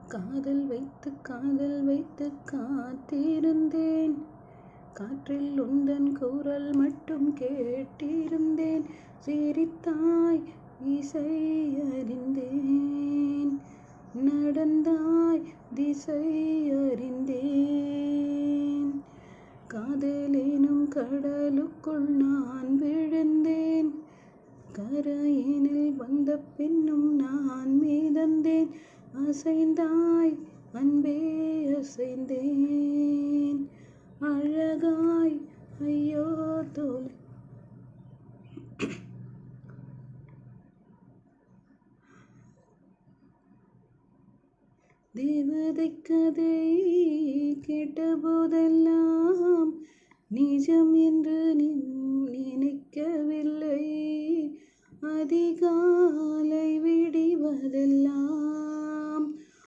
காதல் வைத்து காத்திருந்தேன். காற்றில் உந்தன் குரல் மட்டும் கேட்டிருந்தேன். சிரித்தாய் இசை அறிந்தேன். நடந்தாய் திசை அறிந்தேன். காதலேனும் கடலுக்குள் நான் விழுந்தேன். கரையினில் வந்த பின்னும் நான் மிதந்தேன். அசைந்தாய் அன்பே அசைந்தேன். அழகாய் ஐயோ தோல் தேவதை கதை கேட்டபோதெல்லாம் நிஜம் என்று நினைக்கவில்லை. அதிகாலை விடிவதெல்லாம்